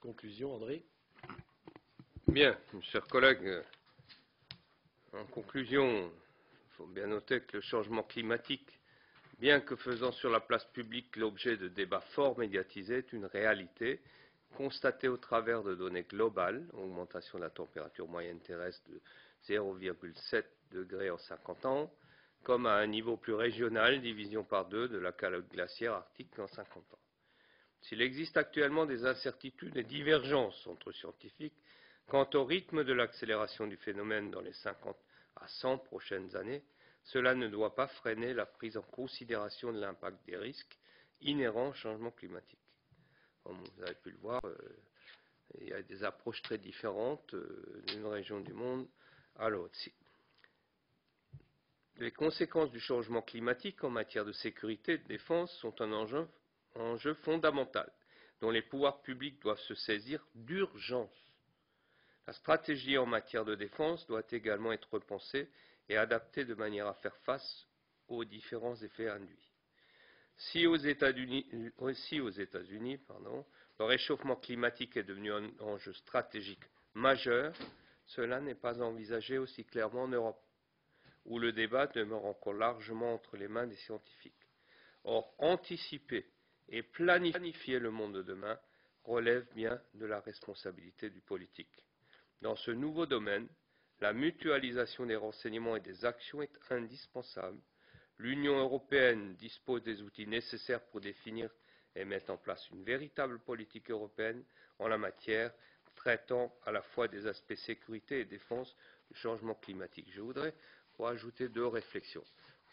Conclusion, André? Bien, mes chers collègues, en conclusion, il faut bien noter que le changement climatique, bien que faisant sur la place publique l'objet de débats fort médiatisés, est une réalité constatée au travers de données globales, augmentation de la température moyenne terrestre de 0,7 degrés en 50 ans, comme à un niveau plus régional, division par 2 de la calotte glaciaire arctique en 50 ans. S'il existe actuellement des incertitudes et divergences entre scientifiques quant au rythme de l'accélération du phénomène dans les 50 à 100 prochaines années, cela ne doit pas freiner la prise en considération de l'impact des risques inhérents au changement climatique. Comme vous avez pu le voir, il y a des approches très différentes d'une région du monde à l'autre. Les conséquences du changement climatique en matière de sécurité et de défense sont un enjeu fondamental dont les pouvoirs publics doivent se saisir d'urgence. La stratégie en matière de défense doit également être repensée et adaptée de manière à faire face aux différents effets induits. Si aux États-Unis, le réchauffement climatique est devenu un enjeu stratégique majeur, cela n'est pas envisagé aussi clairement en Europe, où le débat demeure encore largement entre les mains des scientifiques. Or, anticiper et planifier le monde de demain relève bien de la responsabilité du politique. Dans ce nouveau domaine, la mutualisation des renseignements et des actions est indispensable. L'Union européenne dispose des outils nécessaires pour définir et mettre en place une véritable politique européenne en la matière, traitant à la fois des aspects sécurité et défense du changement climatique. Je voudrais ajouter deux réflexions.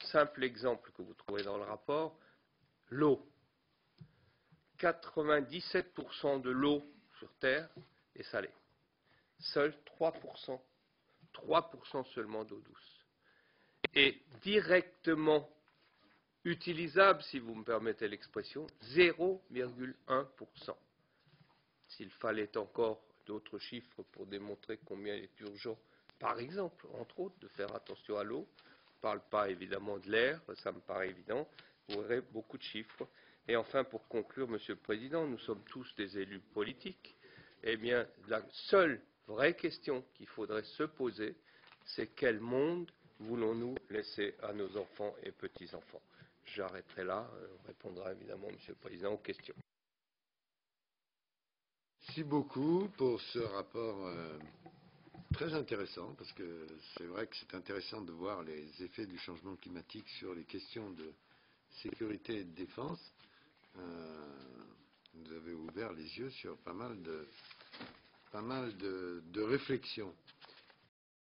Simple exemple que vous trouvez dans le rapport, l'eau. 97% de l'eau sur Terre est salée. Seuls 3% seulement d'eau douce. Et directement utilisable, si vous me permettez l'expression, 0,1%. S'il fallait encore d'autres chiffres pour démontrer combien il est urgent, par exemple, entre autres, de faire attention à l'eau, je ne parle pas évidemment de l'air, ça me paraît évident, vous aurez beaucoup de chiffres. Et enfin, pour conclure, Monsieur le Président, nous sommes tous des élus politiques. Eh bien, la seule vraie question qu'il faudrait se poser, c'est quel monde voulons-nous laisser à nos enfants et petits-enfants? J'arrêterai là, on répondra évidemment, Monsieur le Président, aux questions. Merci beaucoup pour ce rapport très intéressant, parce que c'est vrai que c'est intéressant de voir les effets du changement climatique sur les questions de sécurité et de défense. Vous avez ouvert les yeux sur pas mal de réflexions.